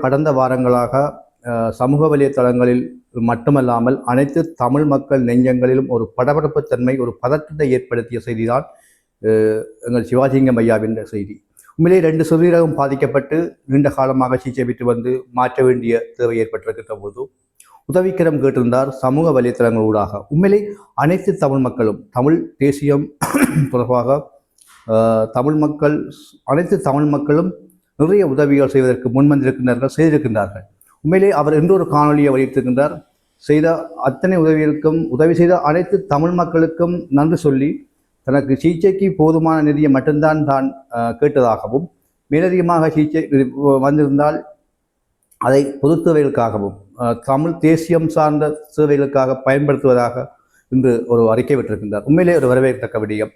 கடந்த வாரங்களாக சமூக வலைத்தளங்களில் மட்டுமல்லாமல் அனைத்து தமிழ் மக்கள் நெஞ்சங்களிலும் ஒரு படபடப்பு தன்மை, ஒரு பதற்றத்தை ஏற்படுத்திய செய்திதான் எங்கள் சிவாஜிலிங்கம் ஐயாவின் செய்தி. உண்மையிலே 2 சிறுநீரகம் பாதிக்கப்பட்டு நீண்ட காலமாக சிகிச்சை பெற்று வந்து மாற்ற வேண்டிய தேவை ஏற்பட்டிருக்கின்ற போது உதவிக்கரம் கேட்டிருந்தார் சமூக வலைத்தளங்கள் ஊடாக. உண்மையிலே அனைத்து தமிழ் மக்களும், தமிழ் தேசியம் தொடர்பாக அனைத்து தமிழ் மக்களும் நிறைய உதவிகள் செய்வதற்கு முன்வந்திருக்கின்றார்கள், செய்திருக்கின்றார்கள். உண்மையிலே அவர் இன்னொரு காணொலியை வெளியிட்டிருக்கின்றார். செய்த அத்தனை உதவிகளுக்கும், உதவி செய்த அனைத்து தமிழ் மக்களுக்கும் நன்றி சொல்லி தனக்கு சிகிச்சைக்கு போதுமான நிதியை மட்டும்தான் தான் கேட்டதாகவும், மேலதிகமாக சிகிச்சை வந்திருந்தால் அதை பொது தேவைகளுக்காகவும் தமிழ் தேசியம் சார்ந்த சேவைகளுக்காக பயன்படுத்துவதாக இன்று ஒரு அறிக்கை விட்டிருக்கின்றார். உண்மையிலே ஒரு வரவேற்கத்தக்க விடயம்.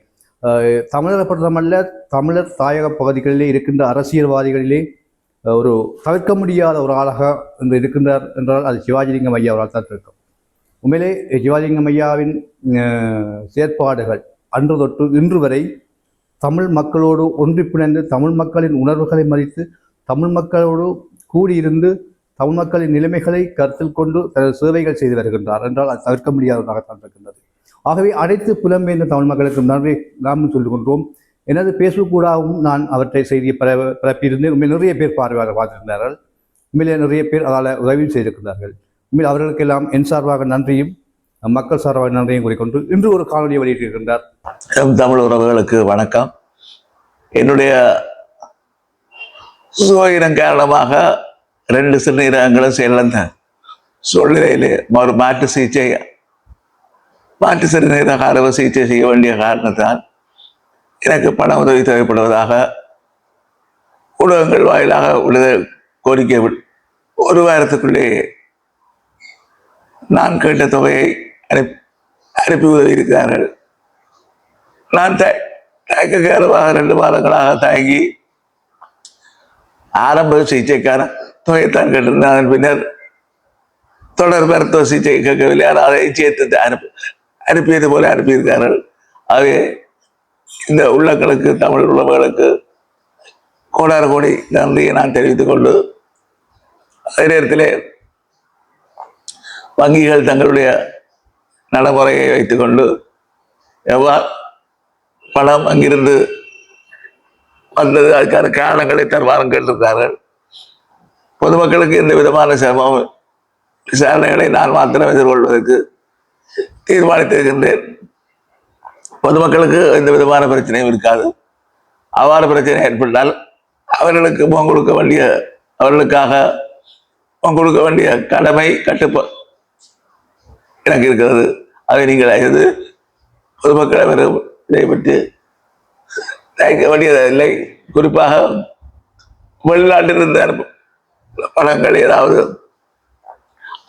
தமிழரை பொறுத்தமல்ல, தமிழர் தாயக பகுதிகளிலே இருக்கின்ற அரசியல்வாதிகளிலே ஒரு தவிர்க்க முடியாத ஒரு ஆளாக இன்று இருக்கின்றார் என்றால் அது சிவாஜிலிங்கம் ஐயா அவரால் தான் இருக்கும். உண்மையிலே சிவாஜிலிங்கம் ஐயாவின் செயற்பாடுகள் அன்று தொட்டு இன்று வரை தமிழ் மக்களோடு ஒன்றி பிணைந்து, தமிழ் மக்களின் உணர்வுகளை மதித்து, தமிழ் மக்களோடு கூடியிருந்து, தமிழ் மக்களின் நிலைமைகளை கருத்தில் கொண்டு தனது சேவைகள் செய்து வருகின்றார் என்றால் அது தவிர்க்க முடியாதவராகத்தான் இருக்கின்றது. ஆகவே அனைத்து புலம்பெயர்ந்த தமிழ் மக்களுக்கும் நன்றி நாம் சொல்லிக் கொண்டோம். எனது பேஸ்புக் கூடாகவும் நான் அவற்றை செய்தியை பரப்பியிருந்தேன். உண்மையில் நிறைய பேர் பார்வையாக பார்த்திருந்தார்கள். உண்மையிலே நிறைய பேர் அதால் உதவியும் செய்திருக்கிறார்கள். உண்மையில் அவர்களுக்கெல்லாம் என் சார்பாக நன்றியும் மக்கள் சார்பாக நன்றியும் கூறிக்கொண்டு இன்று ஒரு காணொலியை வெளியிட்டிருக்கின்றார். தமிழ் உறவுகளுக்கு வணக்கம். என்னுடைய சுகவீனம் காரணமாக 2 சிறுநீரகங்களும் செயலிழந்த சூழ்நிலையிலே ஒரு மாற்று சிறுநீரக அறுவை சிகிச்சை செய்ய வேண்டிய காரணத்தால் எனக்கு பண உதவி தேவைப்படுவதாக ஊடகங்கள் வாயிலாக உள்ளது கோரிக்கை. ஒரு வாரத்துக்குள்ளே நான் கேட்ட தொகையை அனுப்பி உதவி இருக்கிறார்கள். நான் தயக்கக்காரமாக 2 மாதங்களாக தயங்கி ஆரம்ப சிகிச்சைக்கான தொகையைத்தான் கேட்டிருந்தேன். அதன் பின்னர் தொடர் மருத்துவ சிகிச்சை கேட்கவில்லை. அதை சேர்த்து அனுப்பியது போல அனுப்பியிருக்கிறார்கள். ஆகவே இந்த உள்ளங்களுக்கு, தமிழ் உறவுகளுக்கு கோடான கோடி நன்றியை நான் தெரிவித்துக் கொண்டு, அதே நேரத்திலே வங்கிகள் தங்களுடைய நடைமுறையை வைத்துக்கொண்டு எவ்வாறு பணம் அங்கிருந்து வந்தது, அதுக்கான காரணங்களை தருமாறும் கேட்டிருக்கிறார்கள். பொதுமக்களுக்கு எந்த விதமான சிரமம் விசாரணைகளை நான் மாத்திரம் எதிர்கொள்வதற்கு தீர்மானித்திருக்கின்றேன். பொதுமக்களுக்கு எந்த விதமான பிரச்சனையும் இருக்காது. அவ்வாறு பிரச்சனை ஏற்பட்டால் அவர்களுக்காக முகம் கொடுக்க வேண்டிய கடமை, கட்டுப்பாடு எனக்கு இருக்கிறது. அதை நீங்கள் எது பொதுமக்களை இதை பற்றி தயக்க வேண்டியதில்லை. குறிப்பாக வெளிநாட்டிலிருந்து பணங்கள் ஏதாவது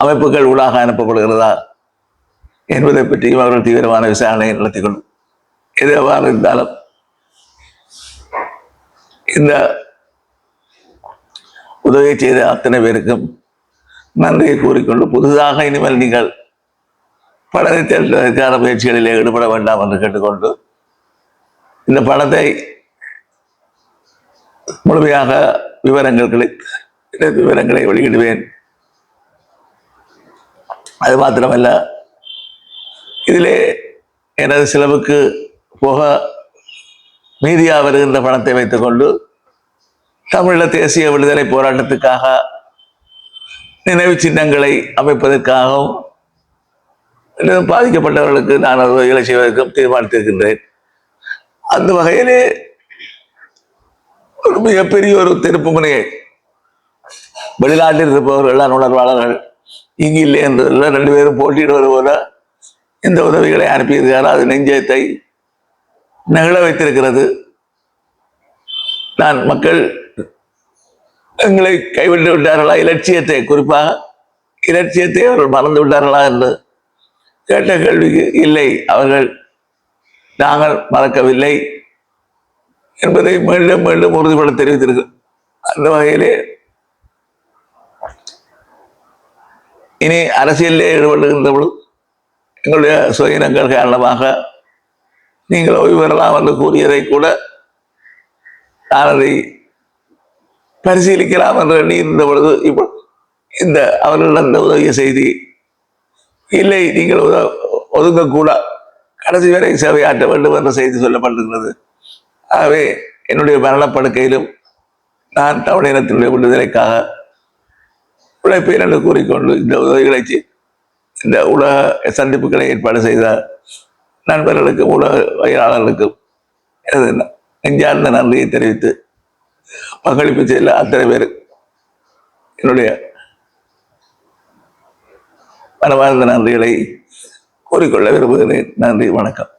அமைப்புகள் ஊடாக அனுப்பப்படுகிறதா என்பதை பற்றியும் அவர்கள் தீவிரமான விசாரணையை நடத்திக் கொள்ளும். எதுவாக இருந்தாலும் இந்த உதவி செய்த அத்தனை பேருக்கும் நன்றியை கூறிக்கொண்டு, புதிதாக இனிமேல் நீங்கள் பணத்தை திரட்டுவதற்கான முயற்சிகளிலே ஈடுபட வேண்டாம் என்று கேட்டுக்கொண்டு, இந்த பணத்தை முழுமையாக விவரங்களை வெளியிடுவேன். அது மாத்திரமல்ல, இதிலே எனது செலவுக்கு போக மீதியா வருகின்ற பணத்தை வைத்துக்கொண்டு தமிழீழ தேசிய விடுதலை போராட்டத்துக்காக நினைவு சின்னங்களை அமைப்பதற்காகவும் பாதிக்கப்பட்டவர்களுக்கு நான் உதவிகளை செய்வதற்கும் தீர்மானித்திருக்கின்றேன். அந்த வகையிலே ஒரு மிகப்பெரிய ஒரு திருப்பு முனையை வெளிநாட்டில் இருப்பவர்கள், உணர்வாளர்கள் இங்கு இல்லை என்று 2 பேரும் போட்டியிடுவது போல இந்த உதவிகளை அனுப்பியிருக்கிறார். அது நெஞ்சத்தை நெகிழ வைத்திருக்கிறது. நான் மக்கள் எங்களை கைவிட்டு விட்டார்களா, குறிப்பாக இலட்சியத்தை அவர்கள் மறந்து விட்டார்களா என்று கேட்ட கேள்விக்கு இல்லை, அவர்கள் நாங்கள் மறக்கவில்லை என்பதை மீண்டும் மீண்டும் உறுதிபட தெரிவித்திருக்கு. அந்த வகையிலே இனி அரசியலிலே ஈடுபடுகின்றவர்கள் எங்களுடைய சுயநங்கள் காரணமாக நீங்கள் ஓய்வு பெறலாம் என்று கூறியதை கூட நான் அதை பரிசீலிக்கலாம் என்று எண்ணி இருந்த பொழுது இப்போ இந்த அவர்கள் அந்த உதவிய செய்தி இல்லை, நீங்கள் ஒதுங்கக்கூட கடைசி வரை சேவையாற்ற வேண்டும் என்ற செய்தி சொல்லப்பட்டிருக்கிறது. ஆகவே என்னுடைய மரணப்படுக்கையிலும் நான் தமிழினத்தினுடைய விடுதலைக்காக உழைப்பேன் என்று கூறிக்கொண்டு இந்த உதவிகளை இந்த உலக சந்திப்புகளை ஏற்பாடு செய்த நண்பர்களுக்கும் உலகையாளர்களுக்கும் எனது நெஞ்சார்ந்த நன்றியை தெரிவித்து பங்களிப்பு செய்த அத்தனை பேர் என்னுடைய மனமார்ந்த நன்றிகளை கூறிக்கொள்ள விரும்புகிறேன். நன்றி, வணக்கம்.